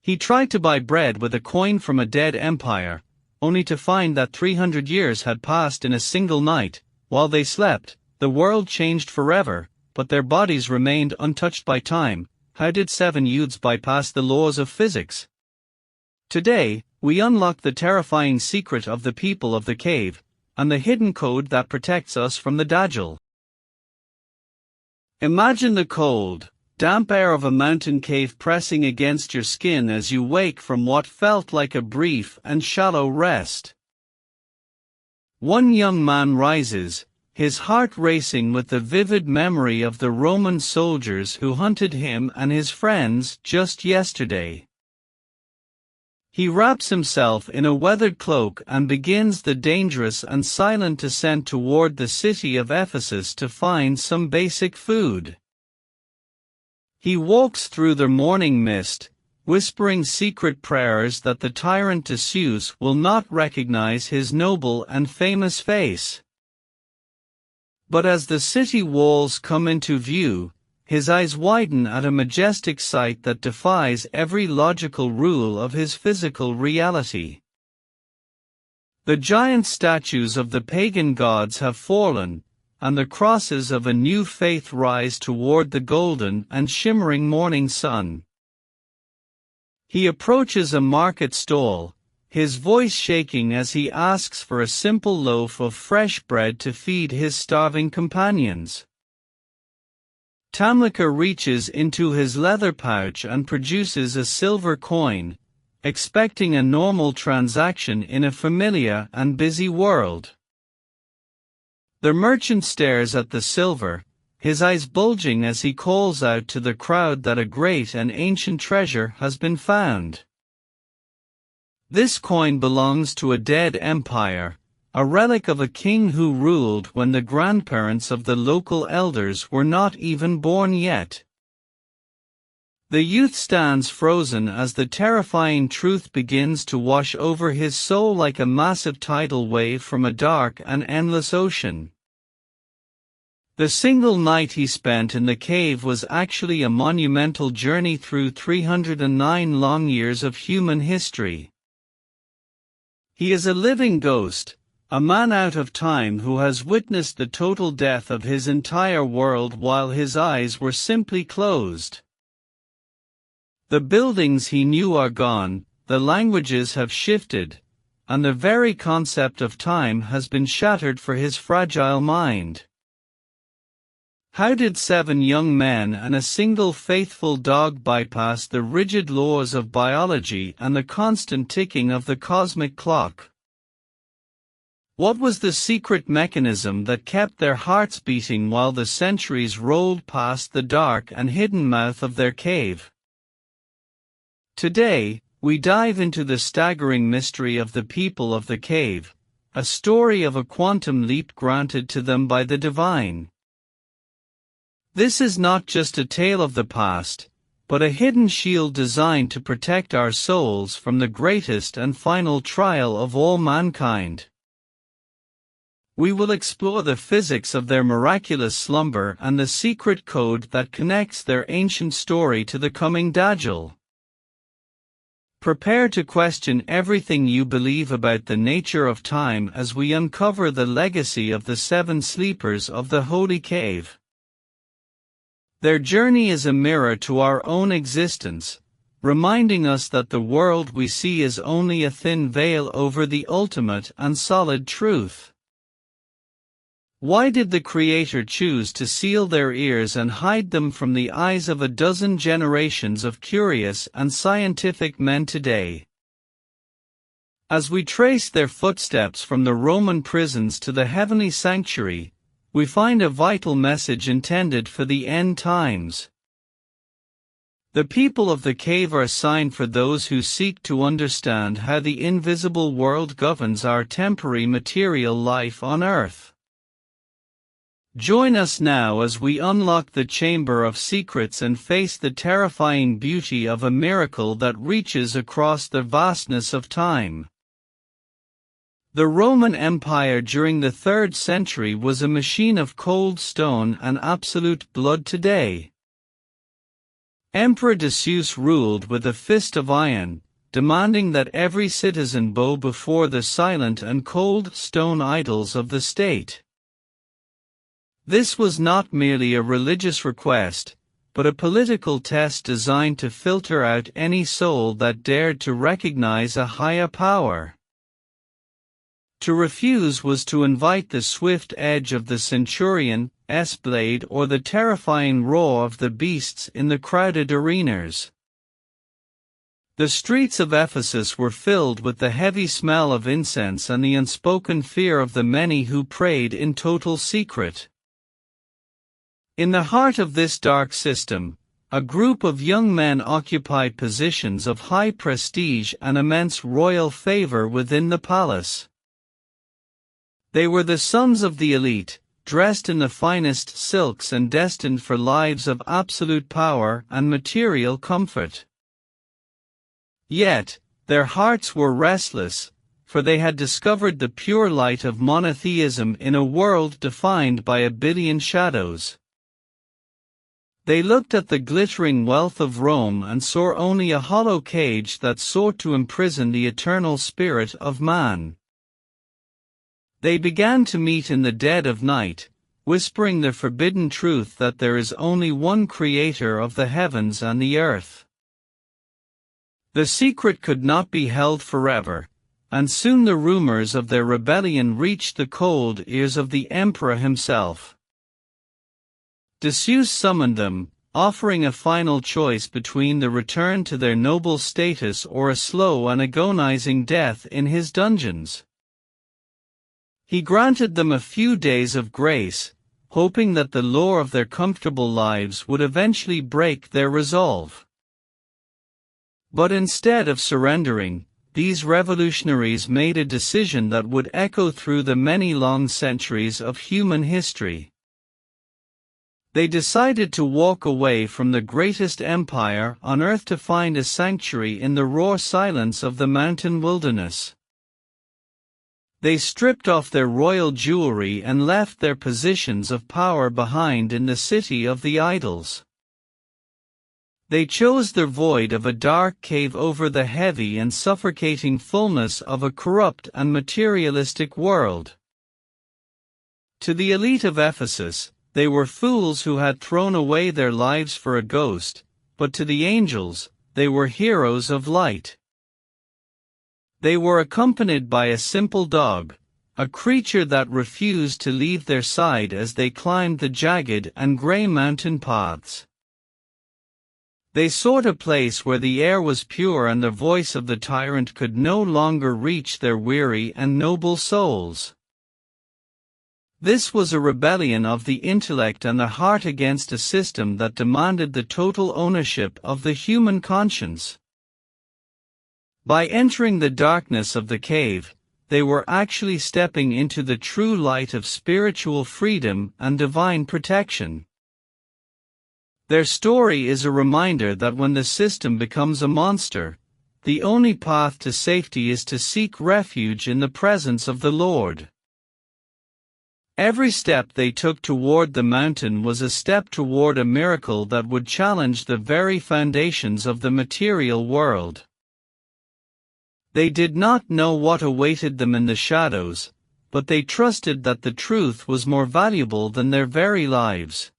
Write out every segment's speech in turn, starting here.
He tried to buy bread with a coin from a dead empire, only to find that 300 years had passed in a single night. While they slept, the world changed forever, but their bodies remained untouched by time. How did 7 youths bypass the laws of physics? Today, we unlock the terrifying secret of the people of the cave, and the hidden code that protects us from the Dajjal. Imagine the cold, damp air of a mountain cave pressing against your skin as you wake from what felt like a brief and shallow rest. One young man rises, his heart racing with the vivid memory of the Roman soldiers who hunted him and his friends just yesterday. He wraps himself in a weathered cloak and begins the dangerous and silent descent toward the city of Ephesus to find some basic food. He walks through the morning mist, whispering secret prayers that the tyrant Decius will not recognize his noble and famous face. But as the city walls come into view, his eyes widen at a majestic sight that defies every logical rule of his physical reality. The giant statues of the pagan gods have fallen, and the crosses of a new faith rise toward the golden and shimmering morning sun. He approaches a market stall, his voice shaking as he asks for a simple loaf of fresh bread to feed his starving companions. Tamlika reaches into his leather pouch and produces a silver coin, expecting a normal transaction in a familiar and busy world. The merchant stares at the silver, his eyes bulging as he calls out to the crowd that a great and ancient treasure has been found. This coin belongs to a dead empire, a relic of a king who ruled when the grandparents of the local elders were not even born yet. The youth stands frozen as the terrifying truth begins to wash over his soul like a massive tidal wave from a dark and endless ocean. The single night he spent in the cave was actually a monumental journey through 309 long years of human history. He is a living ghost, a man out of time who has witnessed the total death of his entire world while his eyes were simply closed. The buildings he knew are gone, the languages have shifted, and the very concept of time has been shattered for his fragile mind. How did 7 young men and a single faithful dog bypass the rigid laws of biology and the constant ticking of the cosmic clock? What was the secret mechanism that kept their hearts beating while the centuries rolled past the dark and hidden mouth of their cave? Today, we dive into the staggering mystery of the people of the cave, a story of a quantum leap granted to them by the divine. This is not just a tale of the past, but a hidden shield designed to protect our souls from the greatest and final trial of all mankind. We will explore the physics of their miraculous slumber and the secret code that connects their ancient story to the coming Dajjal. Prepare to question everything you believe about the nature of time as we uncover the legacy of the 7 sleepers of the Holy Cave. Their journey is a mirror to our own existence, reminding us that the world we see is only a thin veil over the ultimate and solid truth. Why did the Creator choose to seal their ears and hide them from the eyes of a dozen generations of curious and scientific men today? As we trace their footsteps from the Roman prisons to the heavenly sanctuary, we find a vital message intended for the end times. The people of the cave are a sign for those who seek to understand how the invisible world governs our temporary material life on earth. Join us now as we unlock the Chamber of Secrets and face the terrifying beauty of a miracle that reaches across the vastness of time. The Roman Empire during the 3rd century was a machine of cold stone and absolute blood today. Emperor Decius ruled with a fist of iron, demanding that every citizen bow before the silent and cold stone idols of the state. This was not merely a religious request, but a political test designed to filter out any soul that dared to recognize a higher power. To refuse was to invite the swift edge of the centurion's blade or the terrifying roar of the beasts in the crowded arenas. The streets of Ephesus were filled with the heavy smell of incense and the unspoken fear of the many who prayed in total secret. In the heart of this dark system, a group of young men occupied positions of high prestige and immense royal favor within the palace. They were the sons of the elite, dressed in the finest silks and destined for lives of absolute power and material comfort. Yet, their hearts were restless, for they had discovered the pure light of monotheism in a world defined by a billion shadows. They looked at the glittering wealth of Rome and saw only a hollow cage that sought to imprison the eternal spirit of man. They began to meet in the dead of night, whispering the forbidden truth that there is only one creator of the heavens and the earth. The secret could not be held forever, and soon the rumors of their rebellion reached the cold ears of the emperor himself. Decius summoned them, offering a final choice between the return to their noble status or a slow and agonizing death in his dungeons. He granted them a few days of grace, hoping that the lure of their comfortable lives would eventually break their resolve. But instead of surrendering, these revolutionaries made a decision that would echo through the many long centuries of human history. They decided to walk away from the greatest empire on earth to find a sanctuary in the raw silence of the mountain wilderness. They stripped off their royal jewelry and left their positions of power behind in the city of the idols. They chose the void of a dark cave over the heavy and suffocating fullness of a corrupt and materialistic world. To the elite of Ephesus, they were fools who had thrown away their lives for a ghost, but to the angels, they were heroes of light. They were accompanied by a simple dog, a creature that refused to leave their side as they climbed the jagged and gray mountain paths. They sought a place where the air was pure and the voice of the tyrant could no longer reach their weary and noble souls. This was a rebellion of the intellect and the heart against a system that demanded the total ownership of the human conscience. By entering the darkness of the cave, they were actually stepping into the true light of spiritual freedom and divine protection. Their story is a reminder that when the system becomes a monster, the only path to safety is to seek refuge in the presence of the Lord. Every step they took toward the mountain was a step toward a miracle that would challenge the very foundations of the material world. They did not know what awaited them in the shadows, but they trusted that the truth was more valuable than their very lives.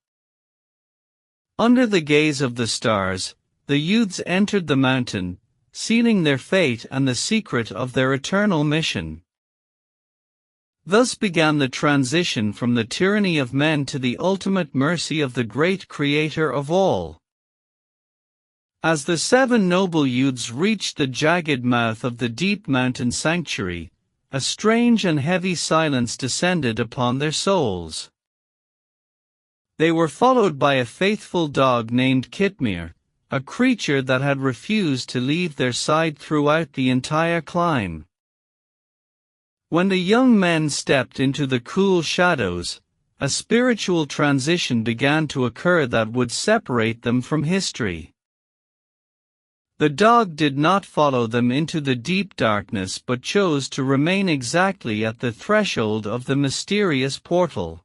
Under the gaze of the stars, the youths entered the mountain, sealing their fate and the secret of their eternal mission. Thus began the transition from the tyranny of men to the ultimate mercy of the great Creator of all. As the 7 noble youths reached the jagged mouth of the deep mountain sanctuary, a strange and heavy silence descended upon their souls. They were followed by a faithful dog named Kitmir, a creature that had refused to leave their side throughout the entire climb. When the young men stepped into the cool shadows, a spiritual transition began to occur that would separate them from history. The dog did not follow them into the deep darkness but chose to remain exactly at the threshold of the mysterious portal.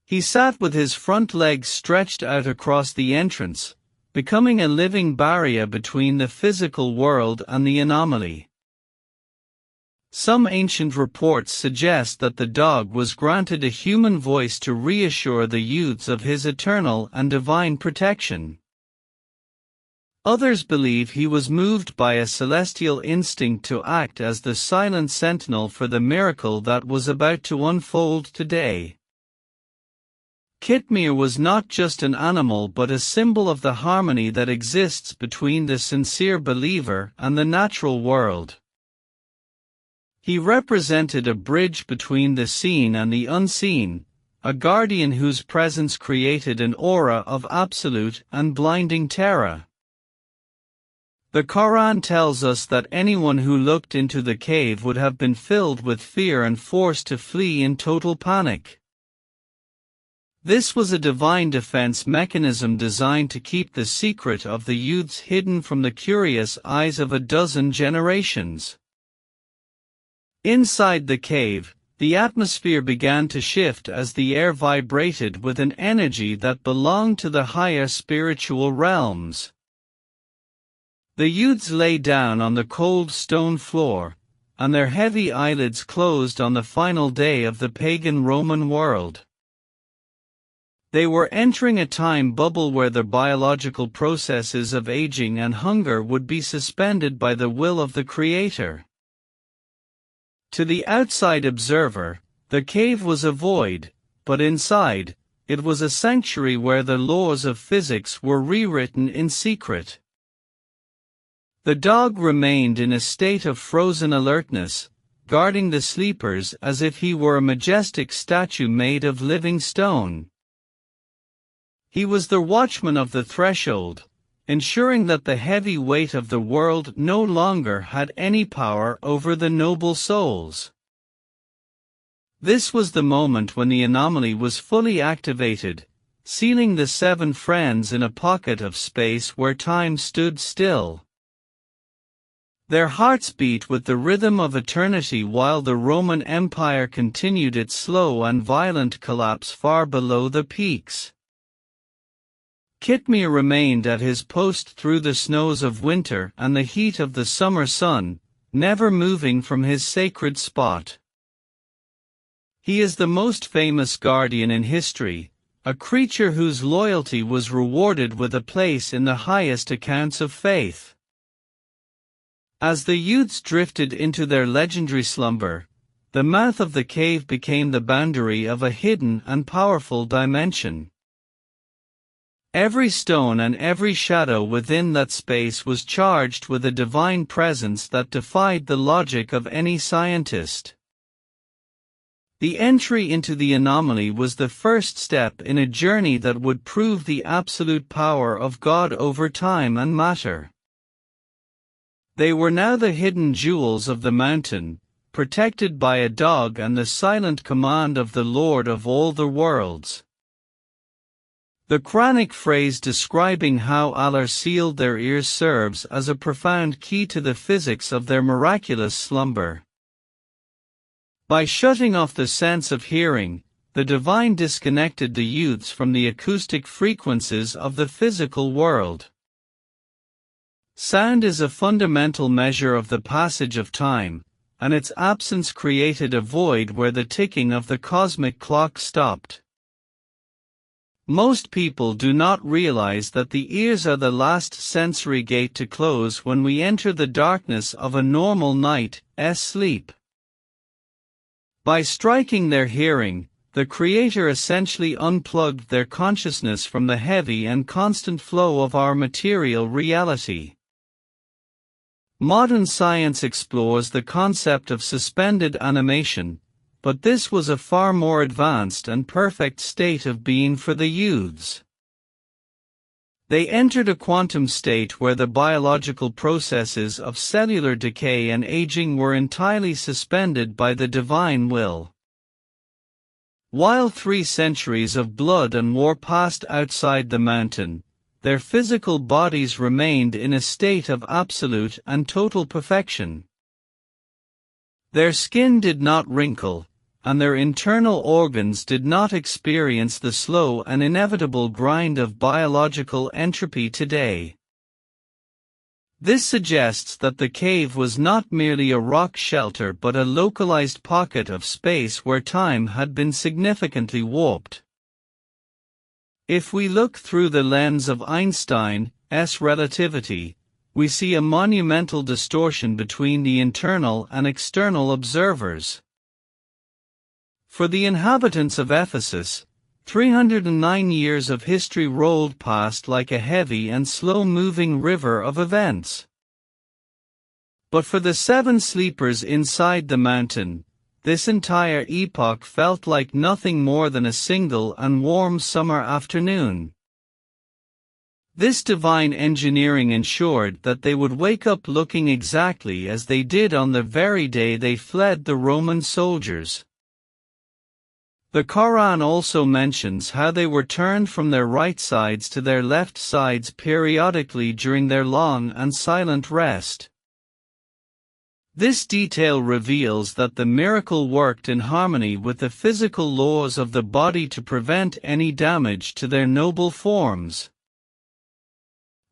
He sat with his front legs stretched out across the entrance, becoming a living barrier between the physical world and the anomaly. Some ancient reports suggest that the dog was granted a human voice to reassure the youths of his eternal and divine protection. Others believe he was moved by a celestial instinct to act as the silent sentinel for the miracle that was about to unfold today. Kitmir was not just an animal but a symbol of the harmony that exists between the sincere believer and the natural world. He represented a bridge between the seen and the unseen, a guardian whose presence created an aura of absolute and blinding terror. The Quran tells us that anyone who looked into the cave would have been filled with fear and forced to flee in total panic. This was a divine defense mechanism designed to keep the secret of the youths hidden from the curious eyes of a dozen generations. Inside the cave, the atmosphere began to shift as the air vibrated with an energy that belonged to the higher spiritual realms. The youths lay down on the cold stone floor, and their heavy eyelids closed on the final day of the pagan Roman world. They were entering a time bubble where the biological processes of aging and hunger would be suspended by the will of the Creator. To the outside observer, the cave was a void, but inside, it was a sanctuary where the laws of physics were rewritten in secret. The dog remained in a state of frozen alertness, guarding the sleepers as if he were a majestic statue made of living stone. He was the watchman of the threshold, ensuring that the heavy weight of the world no longer had any power over the noble souls. This was the moment when the anomaly was fully activated, sealing the seven friends in a pocket of space where time stood still. Their hearts beat with the rhythm of eternity while the Roman Empire continued its slow and violent collapse far below the peaks. Kitmir remained at his post through the snows of winter and the heat of the summer sun, never moving from his sacred spot. He is the most famous guardian in history, a creature whose loyalty was rewarded with a place in the highest accounts of faith. As the youths drifted into their legendary slumber, the mouth of the cave became the boundary of a hidden and powerful dimension. Every stone and every shadow within that space was charged with a divine presence that defied the logic of any scientist. The entry into the anomaly was the first step in a journey that would prove the absolute power of God over time and matter. They were now the hidden jewels of the mountain, protected by a dog and the silent command of the Lord of all the worlds. The Quranic phrase describing how Allah sealed their ears serves as a profound key to the physics of their miraculous slumber. By shutting off the sense of hearing, the divine disconnected the youths from the acoustic frequencies of the physical world. Sound is a fundamental measure of the passage of time, and its absence created a void where the ticking of the cosmic clock stopped. Most people do not realize that the ears are the last sensory gate to close when we enter the darkness of a normal night's sleep. By striking their hearing, the Creator essentially unplugged their consciousness from the heavy and constant flow of our material reality. Modern science explores the concept of suspended animation, but this was a far more advanced and perfect state of being for the youths. They entered a quantum state where the biological processes of cellular decay and aging were entirely suspended by the divine will. While 3 centuries of blood and war passed outside the mountain, their physical bodies remained in a state of absolute and total perfection. Their skin did not wrinkle, and their internal organs did not experience the slow and inevitable grind of biological entropy today. This suggests that the cave was not merely a rock shelter but a localized pocket of space where time had been significantly warped. If we look through the lens of Einstein's relativity, we see a monumental distortion between the internal and external observers. For the inhabitants of Ephesus, 309 years of history rolled past like a heavy and slow-moving river of events. But for the 7 sleepers inside the mountain, this entire epoch felt like nothing more than a single and warm summer afternoon. This divine engineering ensured that they would wake up looking exactly as they did on the very day they fled the Roman soldiers. The Quran also mentions how they were turned from their right sides to their left sides periodically during their long and silent rest. This detail reveals that the miracle worked in harmony with the physical laws of the body to prevent any damage to their noble forms.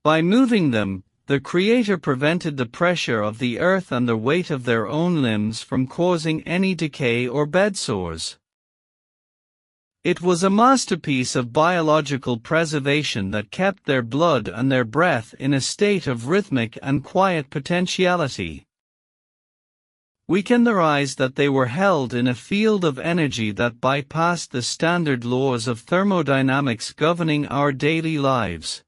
By moving them, the Creator prevented the pressure of the earth and the weight of their own limbs from causing any decay or bedsores. It was a masterpiece of biological preservation that kept their blood and their breath in a state of rhythmic and quiet potentiality. We can theorize that they were held in a field of energy that bypassed the standard laws of thermodynamics governing our daily lives.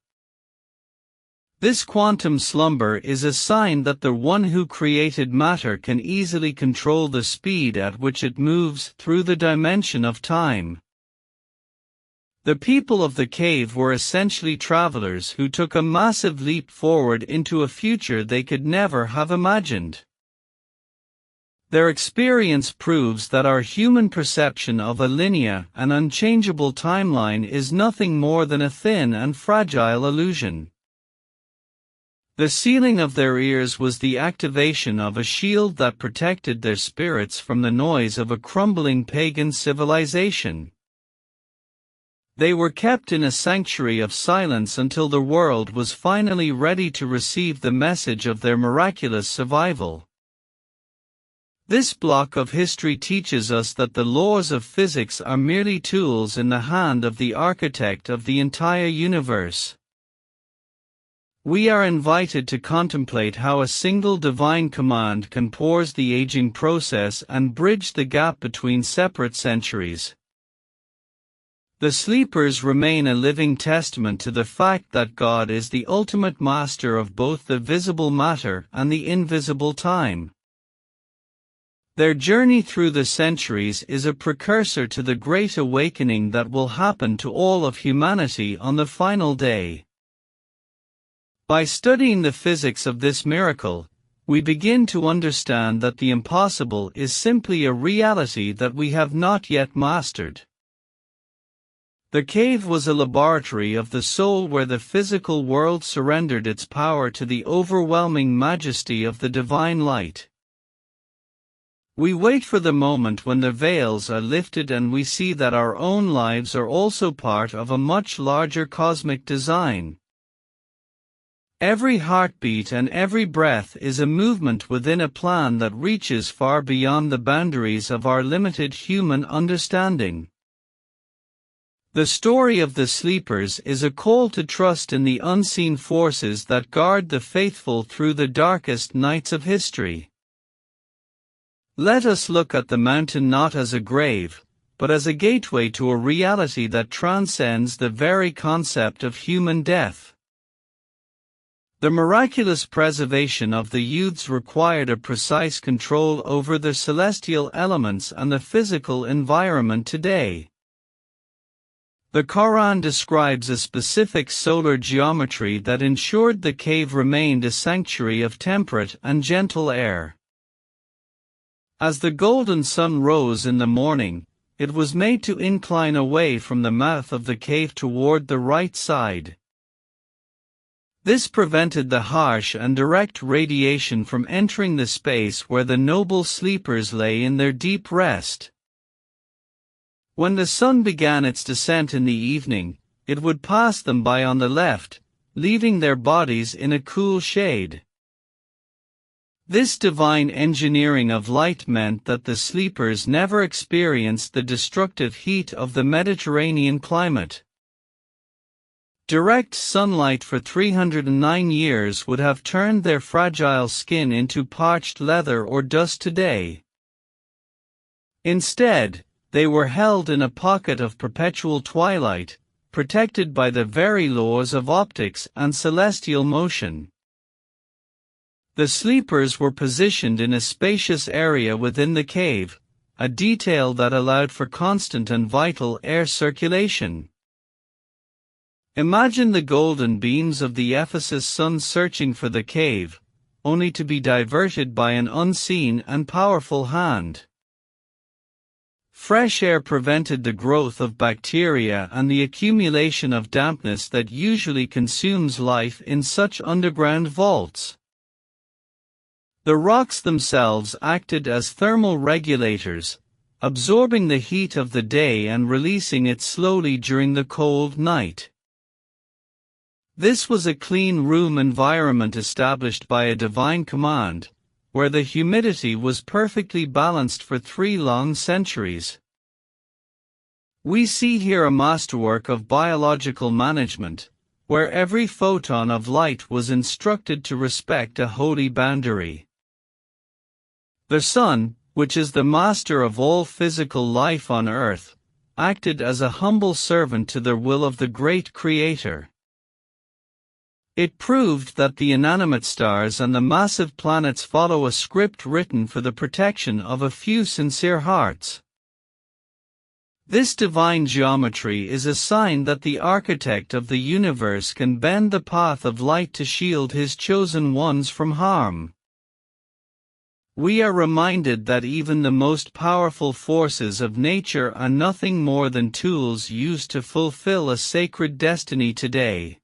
This quantum slumber is a sign that the one who created matter can easily control the speed at which it moves through the dimension of time. The people of the cave were essentially travelers who took a massive leap forward into a future they could never have imagined. Their experience proves that our human perception of a linear and unchangeable timeline is nothing more than a thin and fragile illusion. The sealing of their ears was the activation of a shield that protected their spirits from the noise of a crumbling pagan civilization. They were kept in a sanctuary of silence until the world was finally ready to receive the message of their miraculous survival. This block of history teaches us that the laws of physics are merely tools in the hand of the architect of the entire universe. We are invited to contemplate how a single divine command can pause the aging process and bridge the gap between separate centuries. The sleepers remain a living testament to the fact that God is the ultimate master of both the visible matter and the invisible time. Their journey through the centuries is a precursor to the great awakening that will happen to all of humanity on the final day. By studying the physics of this miracle, we begin to understand that the impossible is simply a reality that we have not yet mastered. The cave was a laboratory of the soul where the physical world surrendered its power to the overwhelming majesty of the divine light. We wait for the moment when the veils are lifted and we see that our own lives are also part of a much larger cosmic design. Every heartbeat and every breath is a movement within a plan that reaches far beyond the boundaries of our limited human understanding. The story of the sleepers is a call to trust in the unseen forces that guard the faithful through the darkest nights of history. Let us look at the mountain not as a grave, but as a gateway to a reality that transcends the very concept of human death. The miraculous preservation of the youths required a precise control over the celestial elements and the physical environment today. The Quran describes a specific solar geometry that ensured the cave remained a sanctuary of temperate and gentle air. As the golden sun rose in the morning, it was made to incline away from the mouth of the cave toward the right side. This prevented the harsh and direct radiation from entering the space where the noble sleepers lay in their deep rest. When the sun began its descent in the evening, it would pass them by on the left, leaving their bodies in a cool shade. This divine engineering of light meant that the sleepers never experienced the destructive heat of the Mediterranean climate. Direct sunlight for 309 years would have turned their fragile skin into parched leather or dust today. Instead, they were held in a pocket of perpetual twilight, protected by the very laws of optics and celestial motion. The sleepers were positioned in a spacious area within the cave, a detail that allowed for constant and vital air circulation. Imagine the golden beams of the Ephesus sun searching for the cave, only to be diverted by an unseen and powerful hand. Fresh air prevented the growth of bacteria and the accumulation of dampness that usually consumes life in such underground vaults. The rocks themselves acted as thermal regulators, absorbing the heat of the day and releasing it slowly during the cold night. This was a clean room environment established by a divine command, where the humidity was perfectly balanced for 3 long centuries. We see here a masterwork of biological management, where every photon of light was instructed to respect a holy boundary. The sun, which is the master of all physical life on earth, acted as a humble servant to the will of the great Creator. It proved that the inanimate stars and the massive planets follow a script written for the protection of a few sincere hearts. This divine geometry is a sign that the architect of the universe can bend the path of light to shield his chosen ones from harm. We are reminded that even the most powerful forces of nature are nothing more than tools used to fulfill a sacred destiny today.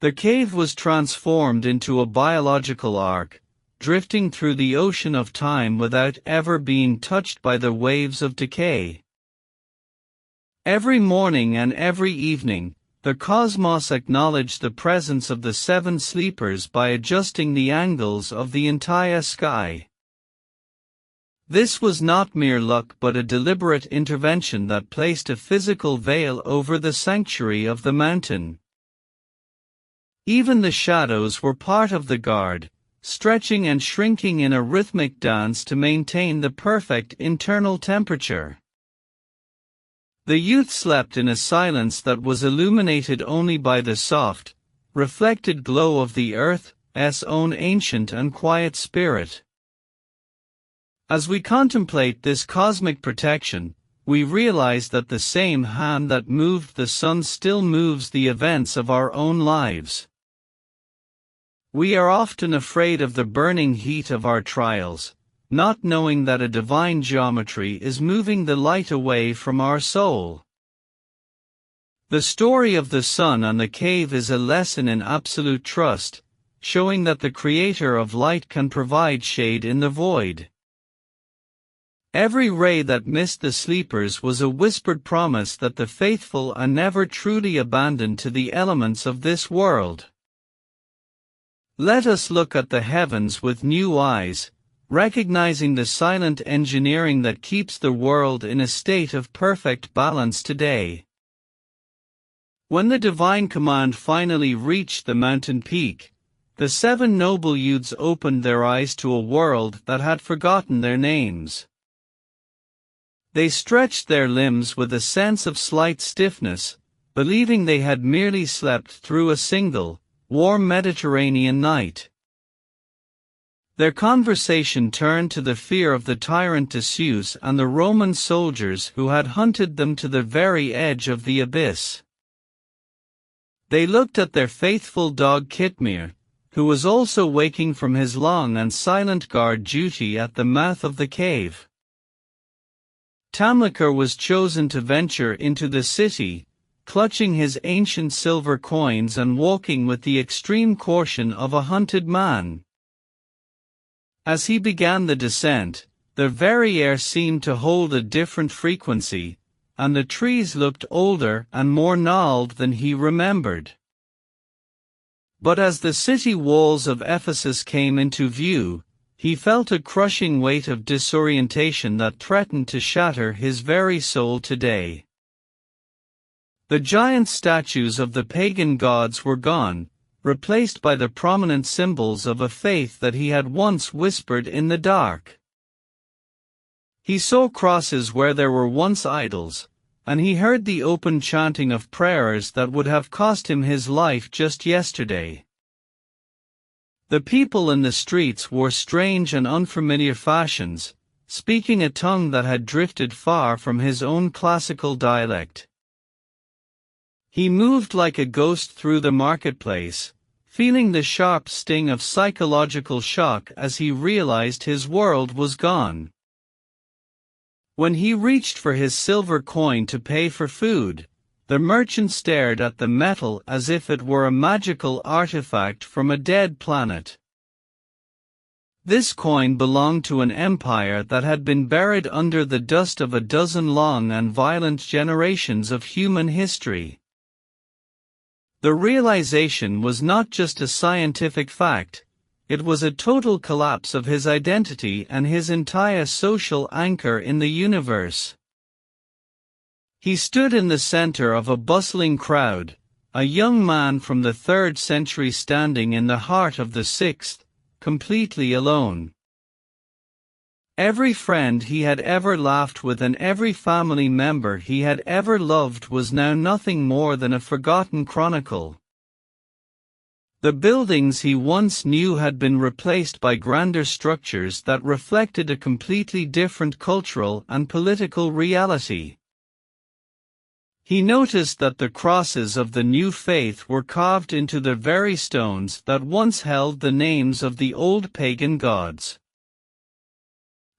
The cave was transformed into a biological ark, drifting through the ocean of time without ever being touched by the waves of decay. Every morning and every evening, the cosmos acknowledged the presence of the 7 sleepers by adjusting the angles of the entire sky. This was not mere luck but a deliberate intervention that placed a physical veil over the sanctuary of the mountain. Even the shadows were part of the guard, stretching and shrinking in a rhythmic dance to maintain the perfect internal temperature. The youth slept in a silence that was illuminated only by the soft, reflected glow of the Earth's own ancient and quiet spirit. As we contemplate this cosmic protection, we realize that the same hand that moved the sun still moves the events of our own lives. We are often afraid of the burning heat of our trials, not knowing that a divine geometry is moving the light away from our soul. The story of the sun and the cave is a lesson in absolute trust, showing that the Creator of light can provide shade in the void. Every ray that missed the sleepers was a whispered promise that the faithful are never truly abandoned to the elements of this world. Let us look at the heavens with new eyes, recognizing the silent engineering that keeps the world in a state of perfect balance today. When the divine command finally reached the mountain peak, the 7 noble youths opened their eyes to a world that had forgotten their names. They stretched their limbs with a sense of slight stiffness, believing they had merely slept through a single, warm Mediterranean night. Their conversation turned to the fear of the tyrant Decius and the Roman soldiers who had hunted them to the very edge of the abyss. They looked at their faithful dog Kitmir, who was also waking from his long and silent guard duty at the mouth of the cave. Tamlicar was chosen to venture into the city, clutching his ancient silver coins and walking with the extreme caution of a hunted man. As he began the descent, The very air seemed to hold a different frequency, and the trees looked older and more gnarled than he remembered. But as the city walls of Ephesus came into view, he felt a crushing weight of disorientation that threatened to shatter his very soul today. The giant statues of the pagan gods were gone, replaced by the prominent symbols of a faith that he had once whispered in the dark. He saw crosses where there were once idols, and he heard the open chanting of prayers that would have cost him his life just yesterday. The people in the streets wore strange and unfamiliar fashions, speaking a tongue that had drifted far from his own classical dialect. He moved like a ghost through the marketplace, feeling the sharp sting of psychological shock as he realized his world was gone. When he reached for his silver coin to pay for food, the merchant stared at the metal as if it were a magical artifact from a dead planet. This coin belonged to an empire that had been buried under the dust of a dozen long and violent generations of human history. The realization was not just a scientific fact, it was a total collapse of his identity and his entire social anchor in the universe. He stood in the center of a bustling crowd, a young man from the 3rd century standing in the heart of the 6th, completely alone. Every friend he had ever laughed with and every family member he had ever loved was now nothing more than a forgotten chronicle. The buildings he once knew had been replaced by grander structures that reflected a completely different cultural and political reality. He noticed that the crosses of the new faith were carved into the very stones that once held the names of the old pagan gods.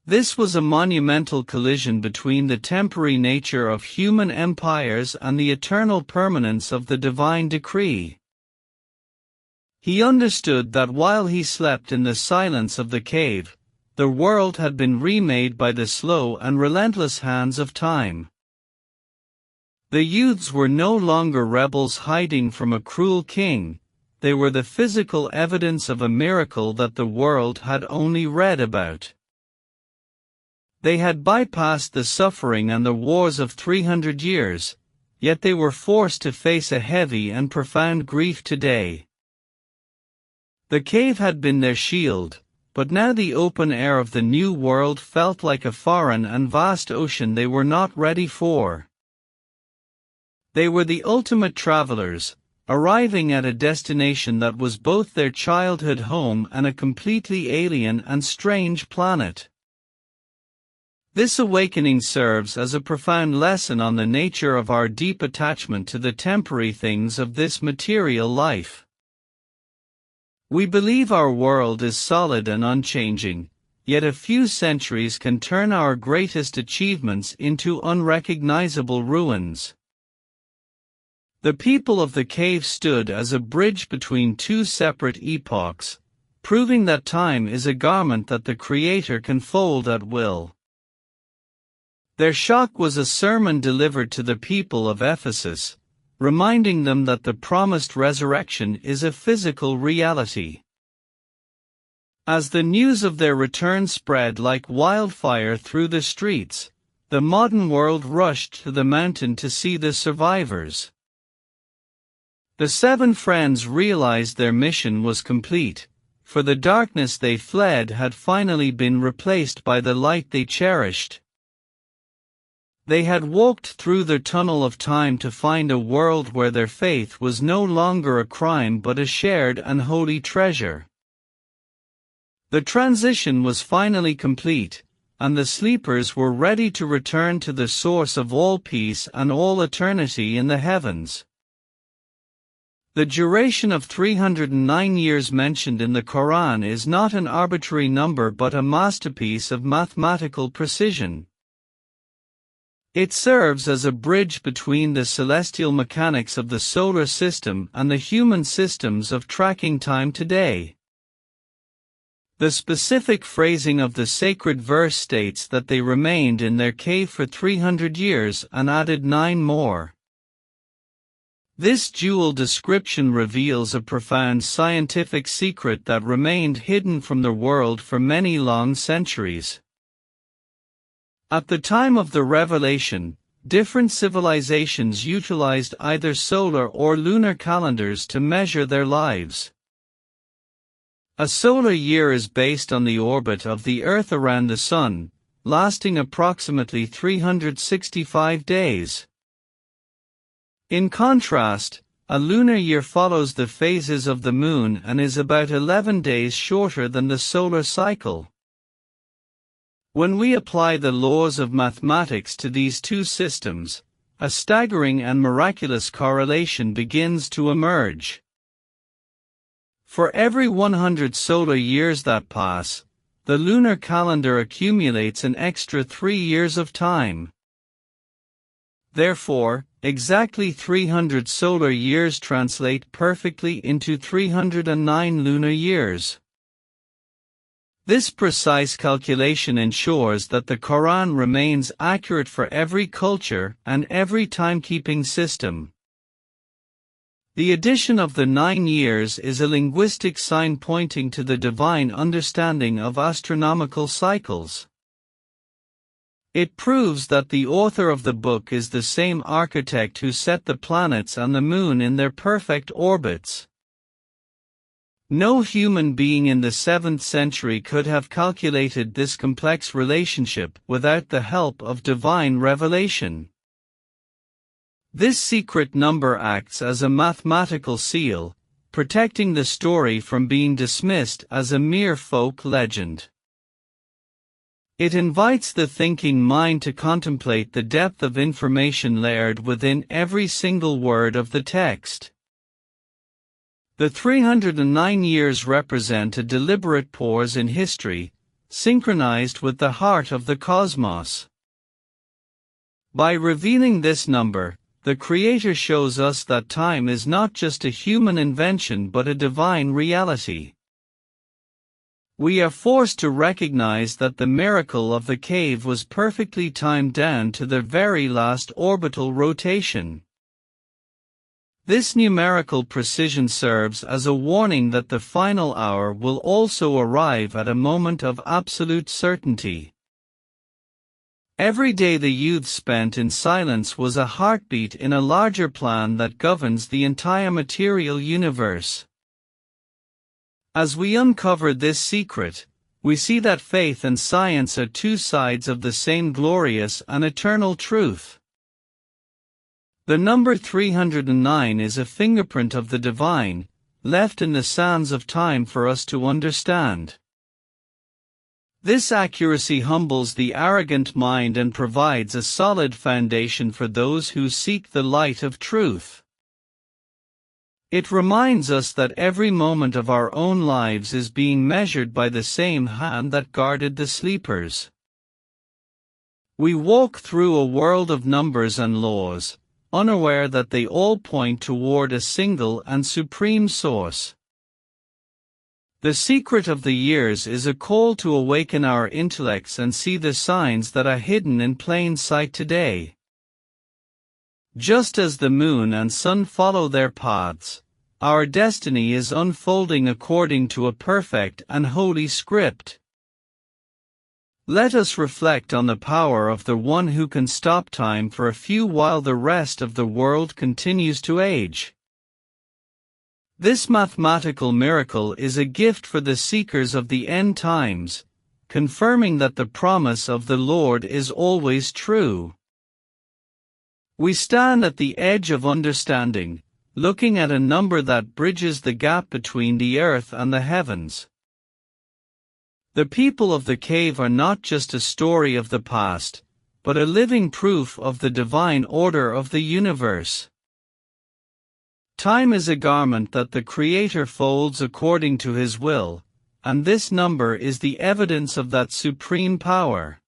This was a monumental collision between the temporary nature of human empires and the eternal permanence of the divine decree. He understood that while he slept in the silence of the cave, the world had been remade by the slow and relentless hands of time. The youths were no longer rebels hiding from a cruel king, they were the physical evidence of a miracle that the world had only read about. They had bypassed the suffering and the wars of 300 years, yet they were forced to face a heavy and profound grief today. The cave had been their shield, but now the open air of the new world felt like a foreign and vast ocean they were not ready for. They were the ultimate travelers, arriving at a destination that was both their childhood home and a completely alien and strange planet. This awakening serves as a profound lesson on the nature of our deep attachment to the temporary things of this material life. We believe our world is solid and unchanging, yet a few centuries can turn our greatest achievements into unrecognizable ruins. The people of the cave stood as a bridge between two separate epochs, proving that time is a garment that the Creator can fold at will. Their shock was a sermon delivered to the people of Ephesus, reminding them that the promised resurrection is a physical reality. As the news of their return spread like wildfire through the streets, the modern world rushed to the mountain to see the survivors. The 7 friends realized their mission was complete, for the darkness they fled had finally been replaced by the light they cherished. They had walked through the tunnel of time to find a world where their faith was no longer a crime but a shared and holy treasure. The transition was finally complete, and the sleepers were ready to return to the source of all peace and all eternity in the heavens. The duration of 309 years mentioned in the Quran is not an arbitrary number but a masterpiece of mathematical precision. It serves as a bridge between the celestial mechanics of the solar system and the human systems of tracking time today. The specific phrasing of the sacred verse states that they remained in their cave for 300 years and added 9 more. This dual description reveals a profound scientific secret that remained hidden from the world for many long centuries. At the time of the revelation, different civilizations utilized either solar or lunar calendars to measure their lives. A solar year is based on the orbit of the Earth around the Sun, lasting approximately 365 days. In contrast, a lunar year follows the phases of the Moon and is about 11 days shorter than the solar cycle. When we apply the laws of mathematics to these two systems, a staggering and miraculous correlation begins to emerge. For every 100 solar years that pass, the lunar calendar accumulates an extra 3 years of time. Therefore, exactly 300 solar years translate perfectly into 309 lunar years. This precise calculation ensures that the Quran remains accurate for every culture and every timekeeping system. The addition of the 9 years is a linguistic sign pointing to the divine understanding of astronomical cycles. It proves that the author of the book is the same architect who set the planets and the moon in their perfect orbits. No human being in the 7th century could have calculated this complex relationship without the help of divine revelation. This secret number acts as a mathematical seal, protecting the story from being dismissed as a mere folk legend. It invites the thinking mind to contemplate the depth of information layered within every single word of the text. The 309 years represent a deliberate pause in history, synchronized with the heart of the cosmos. By revealing this number, the Creator shows us that time is not just a human invention but a divine reality. We are forced to recognize that the miracle of the cave was perfectly timed down to the very last orbital rotation. This numerical precision serves as a warning that the final hour will also arrive at a moment of absolute certainty. Every day the youth spent in silence was a heartbeat in a larger plan that governs the entire material universe. As we uncover this secret, we see that faith and science are two sides of the same glorious and eternal truth. The number 309 is a fingerprint of the divine, left in the sands of time for us to understand. This accuracy humbles the arrogant mind and provides a solid foundation for those who seek the light of truth. It reminds us that every moment of our own lives is being measured by the same hand that guarded the sleepers. We walk through a world of numbers and laws, unaware that they all point toward a single and supreme source. The secret of the years is a call to awaken our intellects and see the signs that are hidden in plain sight today. Just as the moon and sun follow their paths, our destiny is unfolding according to a perfect and holy script. Let us reflect on the power of the one who can stop time for a few while the rest of the world continues to age. This mathematical miracle is a gift for the seekers of the end times, confirming that the promise of the Lord is always true. We stand at the edge of understanding, looking at a number that bridges the gap between the earth and the heavens. The people of the cave are not just a story of the past, but a living proof of the divine order of the universe. Time is a garment that the Creator folds according to His will, and this number is the evidence of that supreme power.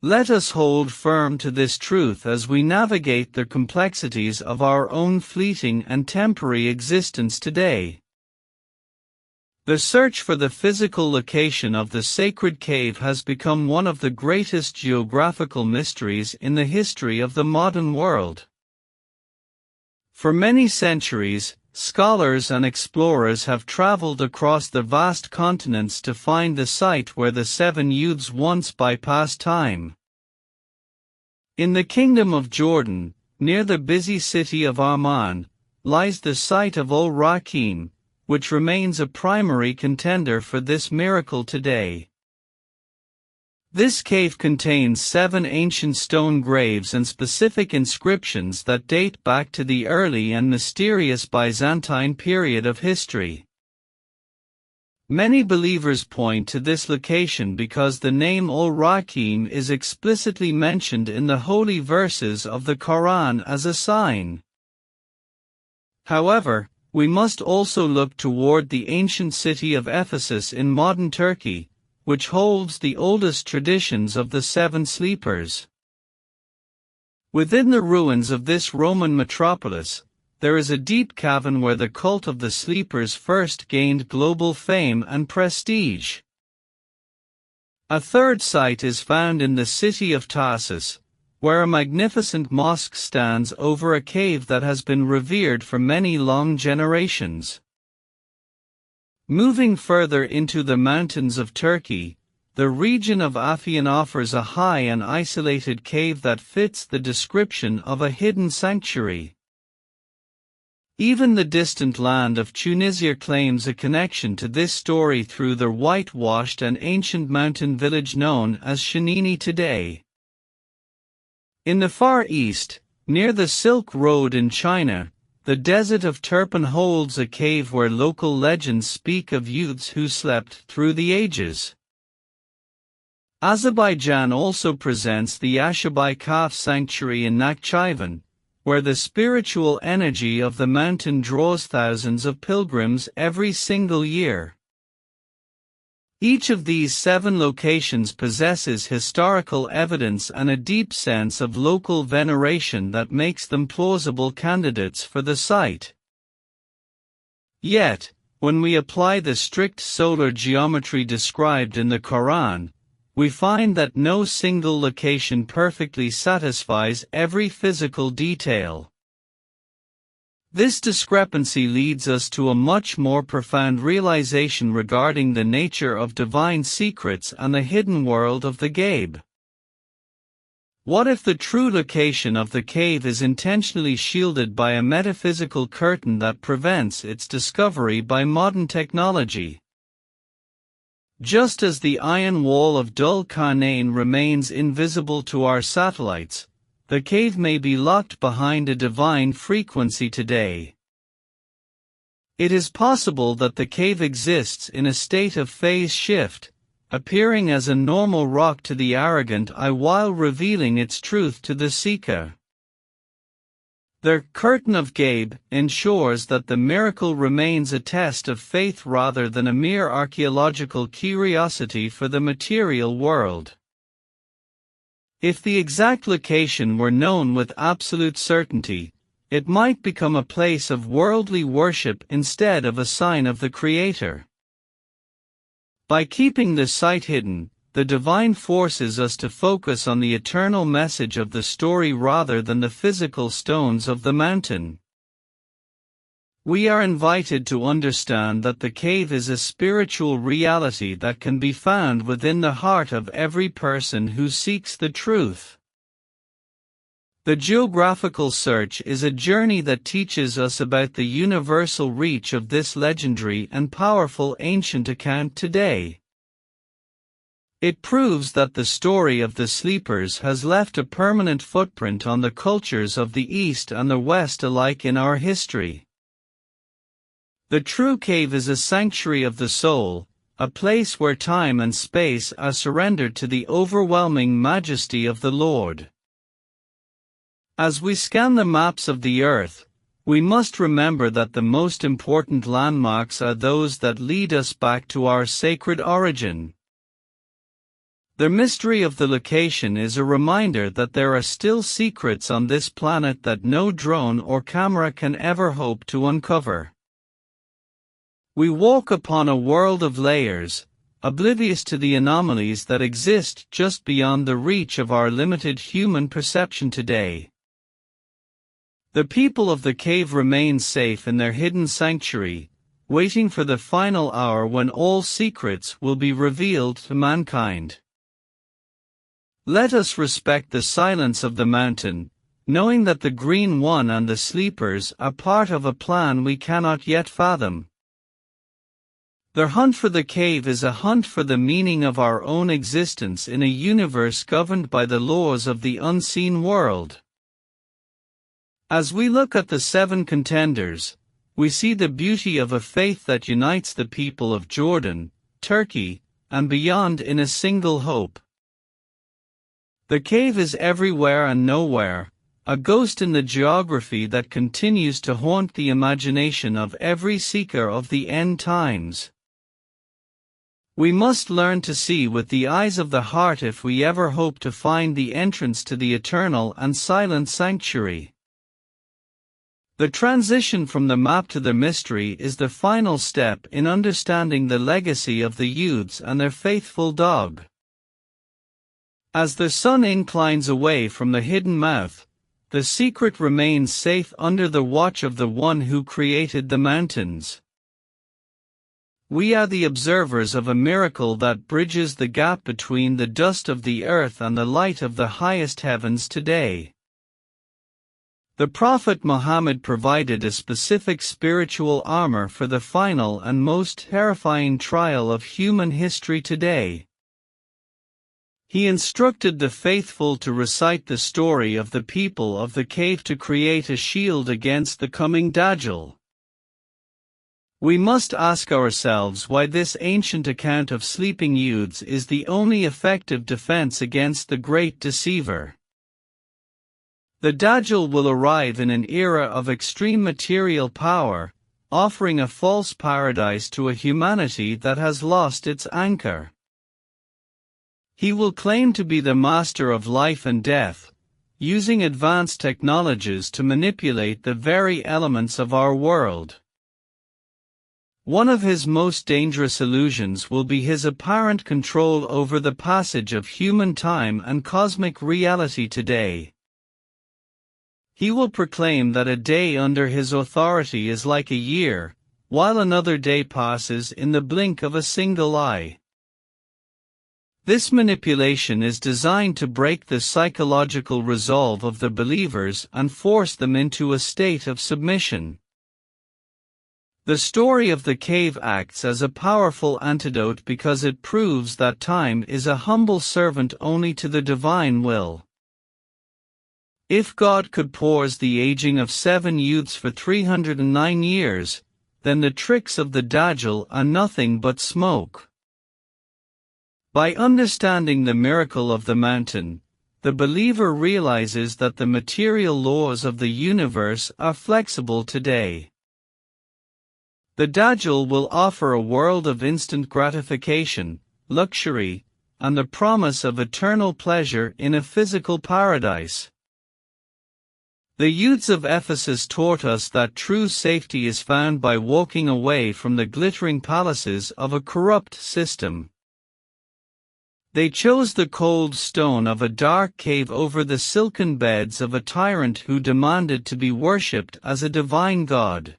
Let us hold firm to this truth as we navigate the complexities of our own fleeting and temporary existence today. The search for the physical location of the sacred cave has become one of the greatest geographical mysteries in the history of the modern world. For many centuries, scholars and explorers have traveled across the vast continents to find the site where the 7 youths once bypassed time. In the Kingdom of Jordan, near the busy city of Amman, lies the site of al-Rakim, which remains a primary contender for this miracle today. This cave contains 7 ancient stone graves and specific inscriptions that date back to the early and mysterious Byzantine period of history. Many believers point to this location because the name al-Rakim is explicitly mentioned in the holy verses of the Quran as a sign. However, we must also look toward the ancient city of Ephesus in modern Turkey, which holds the oldest traditions of the 7 sleepers. Within the ruins of this Roman metropolis, there is a deep cavern where the cult of the sleepers first gained global fame and prestige. A third site is found in the city of Tarsus, where a magnificent mosque stands over a cave that has been revered for many long generations. Moving further into the mountains of Turkey, the region of Afyon offers a high and isolated cave that fits the description of a hidden sanctuary. Even the distant land of Tunisia claims a connection to this story through the whitewashed and ancient mountain village known as Shanini today. In the Far East, near the Silk Road in China, the desert of Turpan holds a cave where local legends speak of youths who slept through the ages. Azerbaijan also presents the Ashab al-Kahf sanctuary in Nakhchivan, where the spiritual energy of the mountain draws thousands of pilgrims every single year. Each of these 7 locations possesses historical evidence and a deep sense of local veneration that makes them plausible candidates for the site. Yet, when we apply the strict solar geometry described in the Quran, we find that no single location perfectly satisfies every physical detail. This discrepancy leads us to a much more profound realization regarding the nature of divine secrets and the hidden world of the Gaib. What if the true location of the cave is intentionally shielded by a metaphysical curtain that prevents its discovery by modern technology? Just as the iron wall of Dhul Qarnayn remains invisible to our satellites, the cave may be locked behind a divine frequency today. It is possible that the cave exists in a state of phase shift, appearing as a normal rock to the arrogant eye while revealing its truth to the seeker. The curtain of Gaib ensures that the miracle remains a test of faith rather than a mere archaeological curiosity for the material world. If the exact location were known with absolute certainty, it might become a place of worldly worship instead of a sign of the Creator. By keeping the site hidden, the divine forces us to focus on the eternal message of the story rather than the physical stones of the mountain. We are invited to understand that the cave is a spiritual reality that can be found within the heart of every person who seeks the truth. The geographical search is a journey that teaches us about the universal reach of this legendary and powerful ancient account today. It proves that the story of the sleepers has left a permanent footprint on the cultures of the East and the West alike in our history. The true cave is a sanctuary of the soul, a place where time and space are surrendered to the overwhelming majesty of the Lord. As we scan the maps of the earth, we must remember that the most important landmarks are those that lead us back to our sacred origin. The mystery of the location is a reminder that there are still secrets on this planet that no drone or camera can ever hope to uncover. We walk upon a world of layers, oblivious to the anomalies that exist just beyond the reach of our limited human perception today. The people of the cave remain safe in their hidden sanctuary, waiting for the final hour when all secrets will be revealed to mankind. Let us respect the silence of the mountain, knowing that the Green One and the Sleepers are part of a plan we cannot yet fathom. Their hunt for the cave is a hunt for the meaning of our own existence in a universe governed by the laws of the unseen world. As we look at the 7 contenders, we see the beauty of a faith that unites the people of Jordan, Turkey, and beyond in a single hope. The cave is everywhere and nowhere, a ghost in the geography that continues to haunt the imagination of every seeker of the end times. We must learn to see with the eyes of the heart if we ever hope to find the entrance to the eternal and silent sanctuary. The transition from the map to the mystery is the final step in understanding the legacy of the youths and their faithful dog. As the sun inclines away from the hidden mouth, the secret remains safe under the watch of the one who created the mountains. We are the observers of a miracle that bridges the gap between the dust of the earth and the light of the highest heavens today. The Prophet Muhammad provided a specific spiritual armor for the final and most terrifying trial of human history today. He instructed the faithful to recite the story of the people of the cave to create a shield against the coming Dajjal. We must ask ourselves why this ancient account of sleeping youths is the only effective defense against the great deceiver. The Dajjal will arrive in an era of extreme material power, offering a false paradise to a humanity that has lost its anchor. He will claim to be the master of life and death, using advanced technologies to manipulate the very elements of our world. One of his most dangerous illusions will be his apparent control over the passage of human time and cosmic reality today. He will proclaim that a day under his authority is like a year, while another day passes in the blink of a single eye. This manipulation is designed to break the psychological resolve of the believers and force them into a state of submission. The story of the cave acts as a powerful antidote because it proves that time is a humble servant only to the divine will. If God could pause the aging of 7 youths for 309 years, then the tricks of the Dajjal are nothing but smoke. By understanding the miracle of the mountain, the believer realizes that the material laws of the universe are flexible today. The Dajjal will offer a world of instant gratification, luxury, and the promise of eternal pleasure in a physical paradise. The youths of Ephesus taught us that true safety is found by walking away from the glittering palaces of a corrupt system. They chose the cold stone of a dark cave over the silken beds of a tyrant who demanded to be worshipped as a divine god.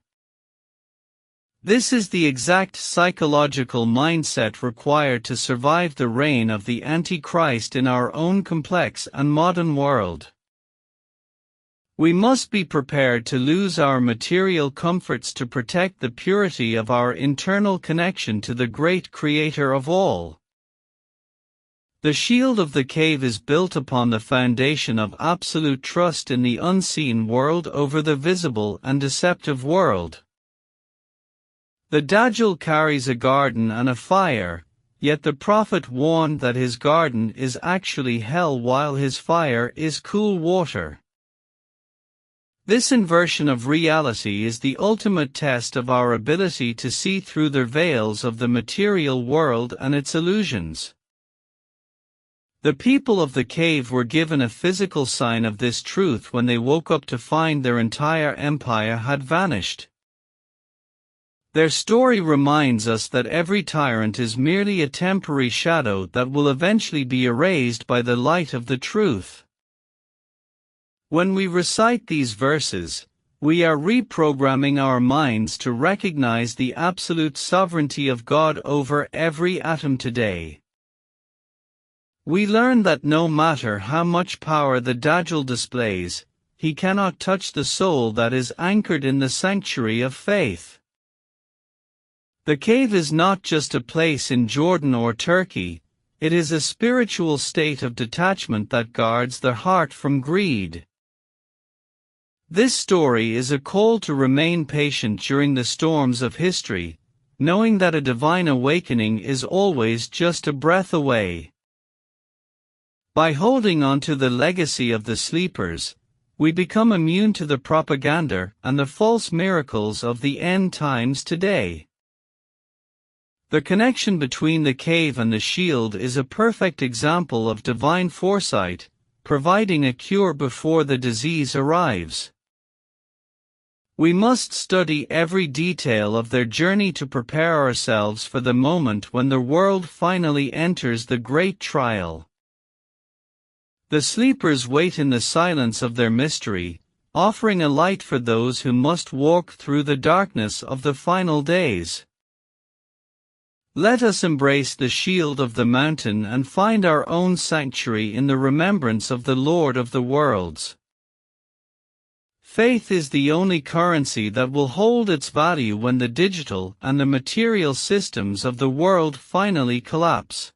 This is the exact psychological mindset required to survive the reign of the Antichrist in our own complex and modern world. We must be prepared to lose our material comforts to protect the purity of our internal connection to the great Creator of all. The shield of the cave is built upon the foundation of absolute trust in the unseen world over the visible and deceptive world. The Dajjal carries a garden and a fire, yet the prophet warned that his garden is actually hell while his fire is cool water. This inversion of reality is the ultimate test of our ability to see through the veils of the material world and its illusions. The people of the cave were given a physical sign of this truth when they woke up to find their entire empire had vanished. Their story reminds us that every tyrant is merely a temporary shadow that will eventually be erased by the light of the truth. When we recite these verses, we are reprogramming our minds to recognize the absolute sovereignty of God over every atom today. We learn that no matter how much power the Dajjal displays, he cannot touch the soul that is anchored in the sanctuary of faith. The cave is not just a place in Jordan or Turkey, it is a spiritual state of detachment that guards the heart from greed. This story is a call to remain patient during the storms of history, knowing that a divine awakening is always just a breath away. By holding on to the legacy of the sleepers, we become immune to the propaganda and the false miracles of the end times today. The connection between the cave and the shield is a perfect example of divine foresight, providing a cure before the disease arrives. We must study every detail of their journey to prepare ourselves for the moment when the world finally enters the great trial. The sleepers wait in the silence of their mystery, offering a light for those who must walk through the darkness of the final days. Let us embrace the shield of the mountain and find our own sanctuary in the remembrance of the Lord of the worlds. Faith is the only currency that will hold its value when the digital and the material systems of the world finally collapse.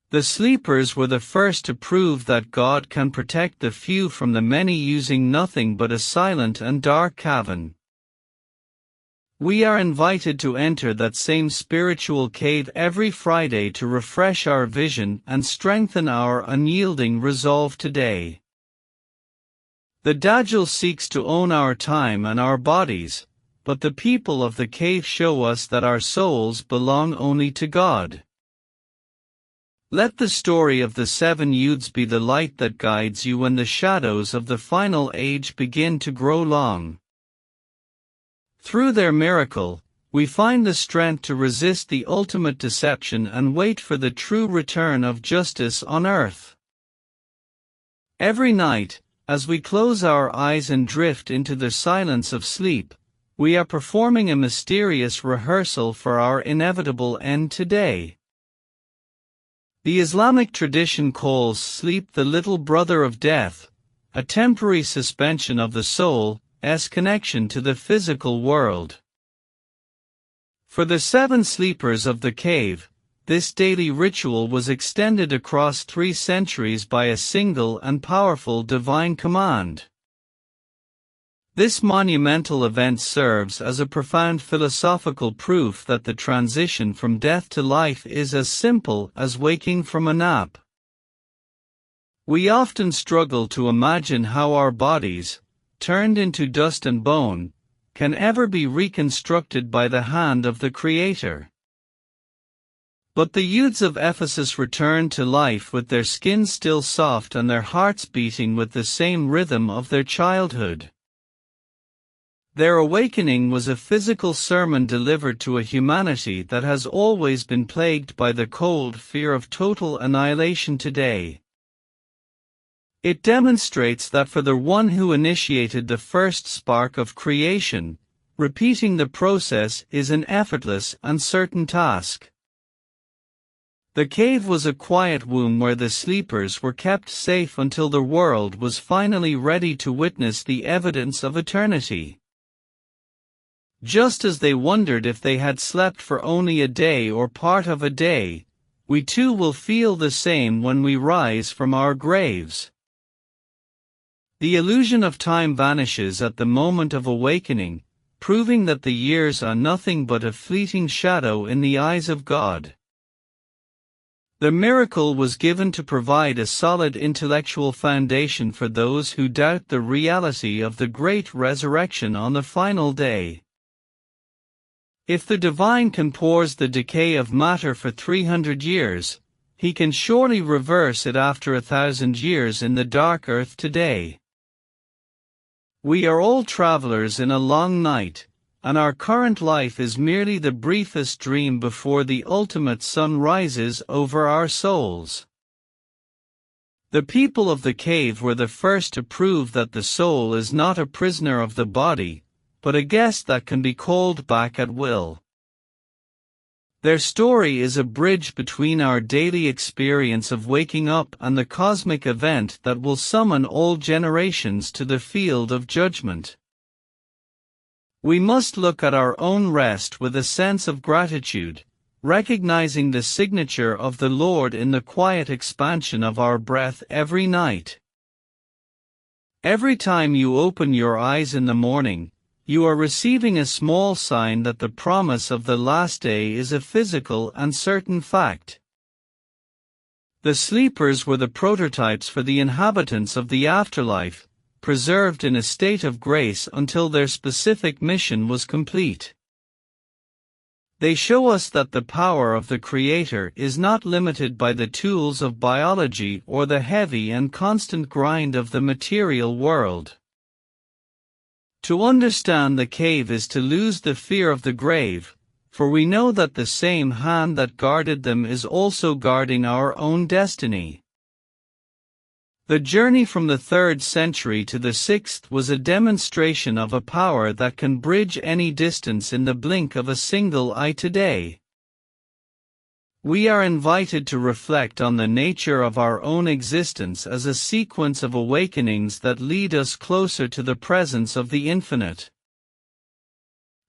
The sleepers were the first to prove that God can protect the few from the many using nothing but a silent and dark cavern. We are invited to enter that same spiritual cave every Friday to refresh our vision and strengthen our unyielding resolve today. The Dajjal seeks to own our time and our bodies, but the people of the cave show us that our souls belong only to God. Let the story of the 7 youths be the light that guides you when the shadows of the final age begin to grow long. Through their miracle, we find the strength to resist the ultimate deception and wait for the true return of justice on earth. Every night, as we close our eyes and drift into the silence of sleep, we are performing a mysterious rehearsal for our inevitable end today. The Islamic tradition calls sleep the little brother of death, a temporary suspension of the soul's connection to the physical world. For the 7 sleepers of the cave, this daily ritual was extended across 3 centuries by a single and powerful divine command. This monumental event serves as a profound philosophical proof that the transition from death to life is as simple as waking from a nap. We often struggle to imagine how our bodies, turned into dust and bone, can ever be reconstructed by the hand of the Creator. But the youths of Ephesus returned to life with their skins still soft and their hearts beating with the same rhythm of their childhood. Their awakening was a physical sermon delivered to a humanity that has always been plagued by the cold fear of total annihilation today. It demonstrates that for the one who initiated the first spark of creation, repeating the process is an effortless and certain task. The cave was a quiet womb where the sleepers were kept safe until the world was finally ready to witness the evidence of eternity. Just as they wondered if they had slept for only a day or part of a day, we too will feel the same when we rise from our graves. The illusion of time vanishes at the moment of awakening, proving that the years are nothing but a fleeting shadow in the eyes of God. The miracle was given to provide a solid intellectual foundation for those who doubt the reality of the great resurrection on the final day. If the divine can pause the decay of matter for 300 years, he can surely reverse it after 1,000 years in the dark earth today. We are all travelers in a long night, and our current life is merely the briefest dream before the ultimate sun rises over our souls. The people of the cave were the first to prove that the soul is not a prisoner of the body, but a guest that can be called back at will. Their story is a bridge between our daily experience of waking up and the cosmic event that will summon all generations to the field of judgment. We must look at our own rest with a sense of gratitude, recognizing the signature of the Lord in the quiet expansion of our breath every night. Every time you open your eyes in the morning, you are receiving a small sign that the promise of the last day is a physical and certain fact. The sleepers were the prototypes for the inhabitants of the afterlife, preserved in a state of grace until their specific mission was complete. They show us that the power of the Creator is not limited by the tools of biology or the heavy and constant grind of the material world. To understand the cave is to lose the fear of the grave, for we know that the same hand that guarded them is also guarding our own destiny. The journey from the 3rd century to the 6th was a demonstration of a power that can bridge any distance in the blink of a single eye today. We are invited to reflect on the nature of our own existence as a sequence of awakenings that lead us closer to the presence of the infinite.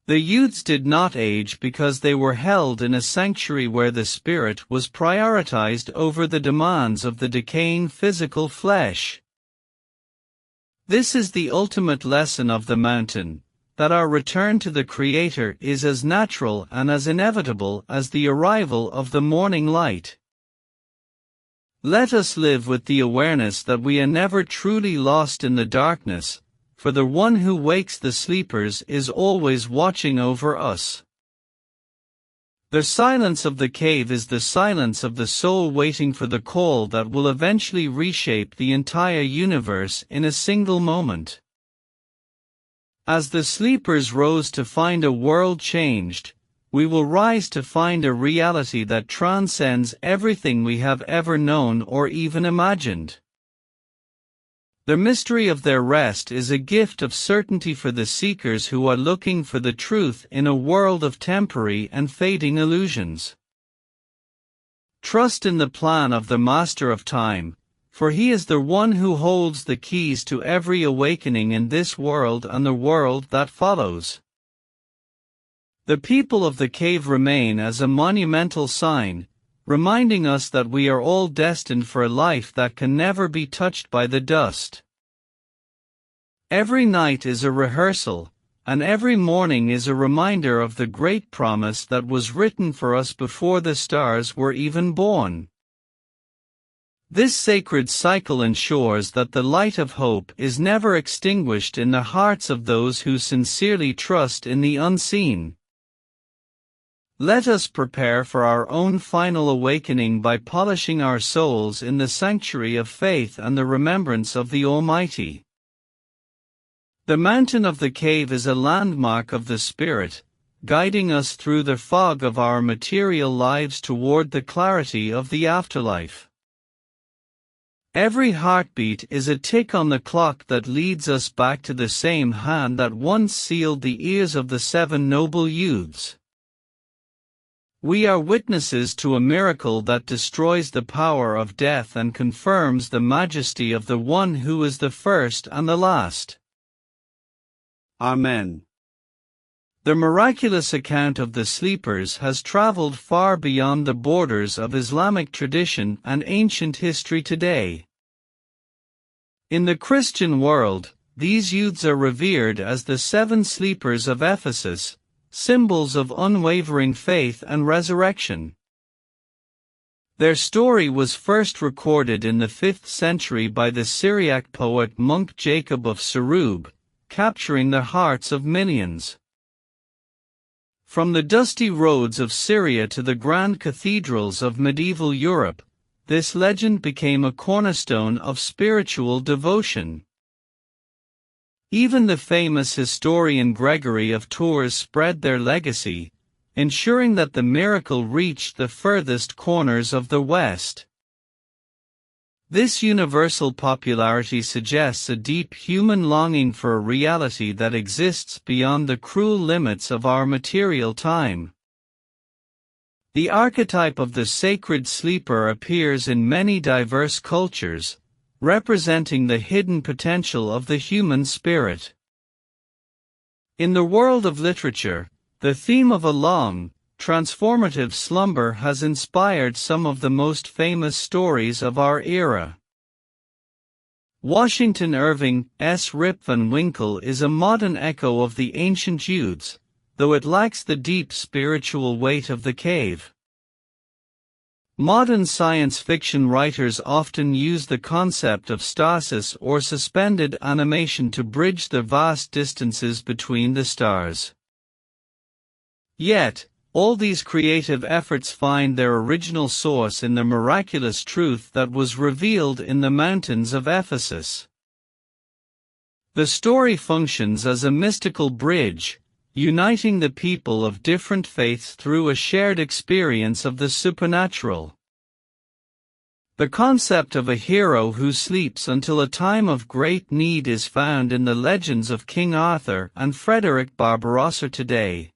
The youths did not age because they were held in a sanctuary where the spirit was prioritized over the demands of the decaying physical flesh. This is the ultimate lesson of the mountain, that our return to the Creator is as natural and as inevitable as the arrival of the morning light. Let us live with the awareness that we are never truly lost in the darkness, for the one who wakes the sleepers is always watching over us. The silence of the cave is the silence of the soul waiting for the call that will eventually reshape the entire universe in a single moment. As the sleepers rose to find a world changed, we will rise to find a reality that transcends everything we have ever known or even imagined. The mystery of their rest is a gift of certainty for the seekers who are looking for the truth in a world of temporary and fading illusions. Trust in the plan of the Master of Time, for he is the one who holds the keys to every awakening in this world and the world that follows. The people of the cave remain as a monumental sign, reminding us that we are all destined for a life that can never be touched by the dust. Every night is a rehearsal, and every morning is a reminder of the great promise that was written for us before the stars were even born. This sacred cycle ensures that the light of hope is never extinguished in the hearts of those who sincerely trust in the unseen. Let us prepare for our own final awakening by polishing our souls in the sanctuary of faith and the remembrance of the Almighty. The mountain of the cave is a landmark of the Spirit, guiding us through the fog of our material lives toward the clarity of the afterlife. Every heartbeat is a tick on the clock that leads us back to the same hand that once sealed the ears of the 7 noble youths. We are witnesses to a miracle that destroys the power of death and confirms the majesty of the one who is the first and the last. Amen. The miraculous account of the sleepers has traveled far beyond the borders of Islamic tradition and ancient history today. In the Christian world, these youths are revered as the 7 sleepers of Ephesus, symbols of unwavering faith and resurrection. Their story was first recorded in the 5th century by the Syriac poet monk Jacob of Sarub, capturing the hearts of millions. From the dusty roads of Syria to the grand cathedrals of medieval Europe, this legend became a cornerstone of spiritual devotion. Even the famous historian Gregory of Tours spread their legacy, ensuring that the miracle reached the furthest corners of the West. This universal popularity suggests a deep human longing for a reality that exists beyond the cruel limits of our material time. The archetype of the sacred sleeper appears in many diverse cultures, representing the hidden potential of the human spirit. In the world of literature, the theme of a long, transformative slumber has inspired some of the most famous stories of our era. Washington Irving's Rip Van Winkle is a modern echo of the ancient youths, though it lacks the deep spiritual weight of the cave. Modern science fiction writers often use the concept of stasis or suspended animation to bridge the vast distances between the stars. Yet, all these creative efforts find their original source in the miraculous truth that was revealed in the mountains of Ephesus. The story functions as a mystical bridge, uniting the people of different faiths through a shared experience of the supernatural. The concept of a hero who sleeps until a time of great need is found in the legends of King Arthur and Frederick Barbarossa today.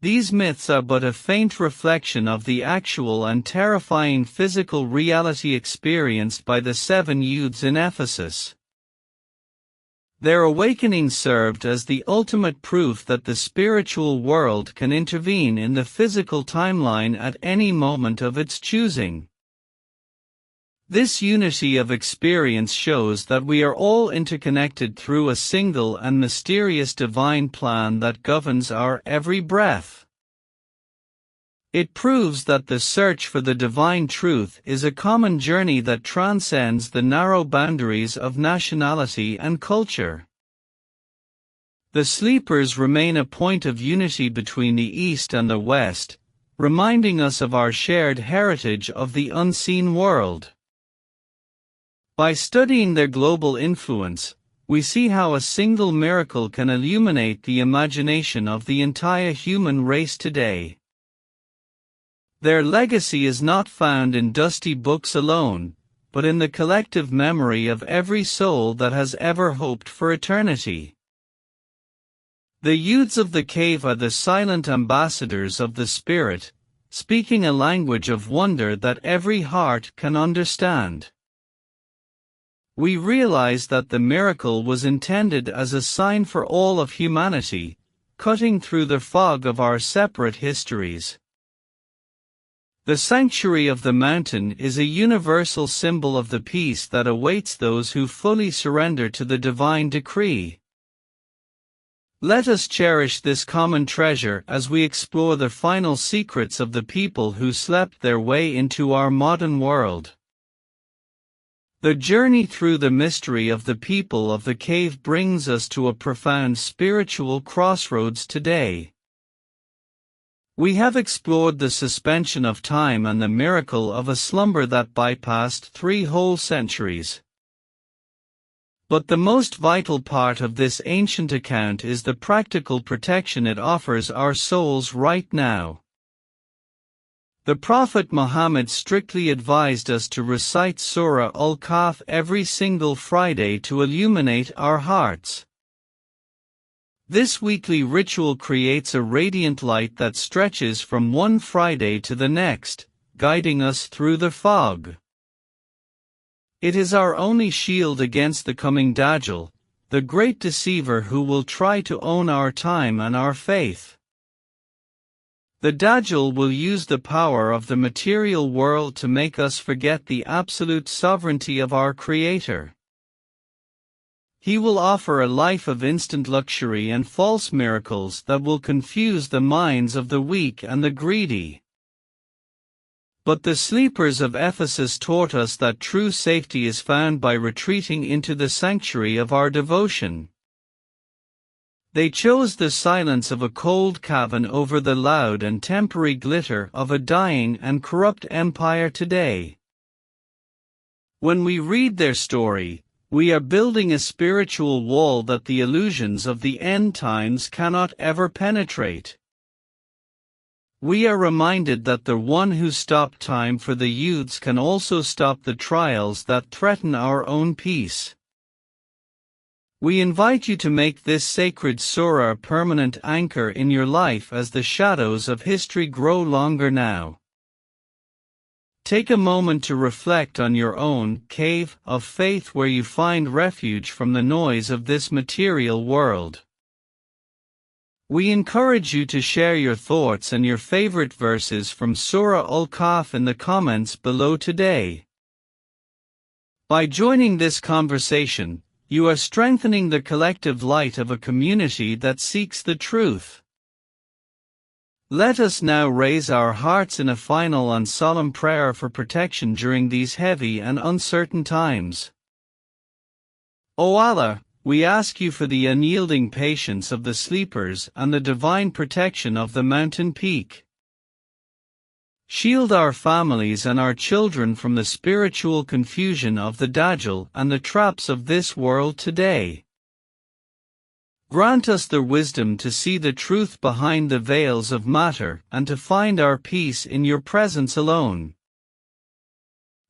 These myths are but a faint reflection of the actual and terrifying physical reality experienced by the 7 youths in Ephesus. Their awakening served as the ultimate proof that the spiritual world can intervene in the physical timeline at any moment of its choosing. This unity of experience shows that we are all interconnected through a single and mysterious divine plan that governs our every breath. It proves that the search for the divine truth is a common journey that transcends the narrow boundaries of nationality and culture. The sleepers remain a point of unity between the East and the West, reminding us of our shared heritage of the unseen world. By studying their global influence, we see how a single miracle can illuminate the imagination of the entire human race today. Their legacy is not found in dusty books alone, but in the collective memory of every soul that has ever hoped for eternity. The youths of the cave are the silent ambassadors of the Spirit, speaking a language of wonder that every heart can understand. We realize that the miracle was intended as a sign for all of humanity, cutting through the fog of our separate histories. The sanctuary of the mountain is a universal symbol of the peace that awaits those who fully surrender to the divine decree. Let us cherish this common treasure as we explore the final secrets of the people who slept their way into our modern world. The journey through the mystery of the people of the cave brings us to a profound spiritual crossroads today. We have explored the suspension of time and the miracle of a slumber that bypassed 3 whole centuries. But the most vital part of this ancient account is the practical protection it offers our souls right now. The Prophet Muhammad strictly advised us to recite Surah al-Kahf every single Friday to illuminate our hearts. This weekly ritual creates a radiant light that stretches from one Friday to the next, guiding us through the fog. It is our only shield against the coming Dajjal, the great deceiver who will try to own our time and our faith. The Dajjal will use the power of the material world to make us forget the absolute sovereignty of our Creator. He will offer a life of instant luxury and false miracles that will confuse the minds of the weak and the greedy. But the sleepers of Ephesus taught us that true safety is found by retreating into the sanctuary of our devotion. They chose the silence of a cold cavern over the loud and temporary glitter of a dying and corrupt empire today. When we read their story, We are building a spiritual wall that the illusions of the end times cannot ever penetrate. We are reminded that the one who stopped time for the youths can also stop the trials that threaten our own peace. We invite you to make this sacred surah a permanent anchor in your life as the shadows of history grow longer now. Take a moment to reflect on your own cave of faith where you find refuge from the noise of this material world. We encourage you to share your thoughts and your favorite verses from Surah al-Kahf in the comments below today. By joining this conversation, you are strengthening the collective light of a community that seeks the truth. Let us now raise our hearts in a final and solemn prayer for protection during these heavy and uncertain times. O Allah, we ask you for the unyielding patience of the sleepers and the divine protection of the mountain peak. Shield our families and our children from the spiritual confusion of the Dajjal and the traps of this world today. Grant us the wisdom to see the truth behind the veils of matter and to find our peace in your presence alone.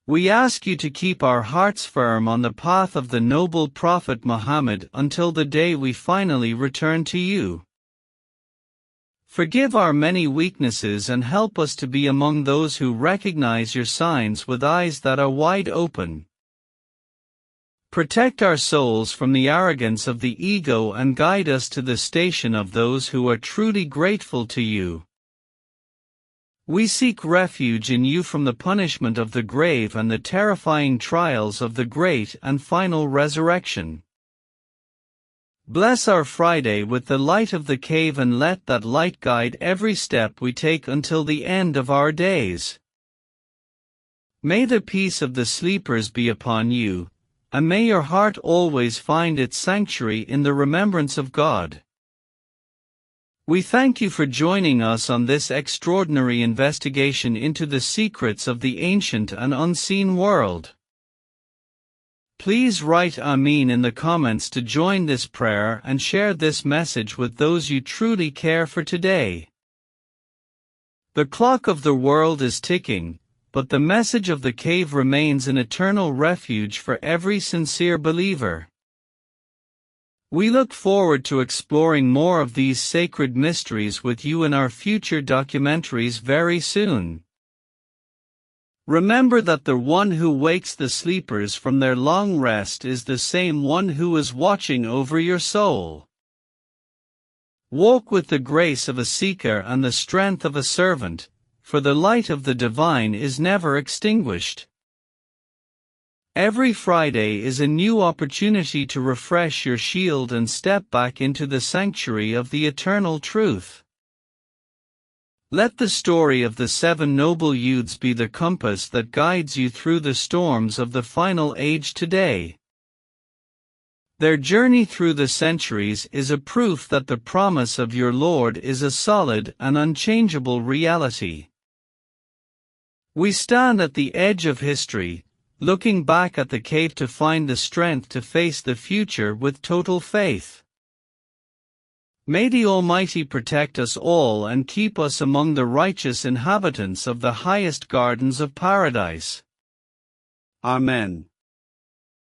We ask you to keep our hearts firm on the path of the noble Prophet Muhammad until the day we finally return to you. Forgive our many weaknesses and help us to be among those who recognize your signs with eyes that are wide open. Protect our souls from the arrogance of the ego and guide us to the station of those who are truly grateful to you. We seek refuge in you from the punishment of the grave and the terrifying trials of the great and final resurrection. Bless our Friday with the light of the cave and let that light guide every step we take until the end of our days. May the peace of the sleepers be upon you, and may your heart always find its sanctuary in the remembrance of God. We thank you for joining us on this extraordinary investigation into the secrets of the ancient and unseen world. Please write Ameen in the comments to join this prayer and share this message with those you truly care for today. The clock of the world is ticking, but the message of the cave remains an eternal refuge for every sincere believer. We look forward to exploring more of these sacred mysteries with you in our future documentaries very soon. Remember that the one who wakes the sleepers from their long rest is the same one who is watching over your soul. Walk with the grace of a seeker and the strength of a servant, for the light of the divine is never extinguished. Every Friday is a new opportunity to refresh your shield and step back into the sanctuary of the eternal truth. Let the story of the 7 noble youths be the compass that guides you through the storms of the final age today. Their journey through the centuries is a proof that the promise of your Lord is a solid and unchangeable reality. We stand at the edge of history, looking back at the cave to find the strength to face the future with total faith. May the Almighty protect us all and keep us among the righteous inhabitants of the highest gardens of paradise. Amen.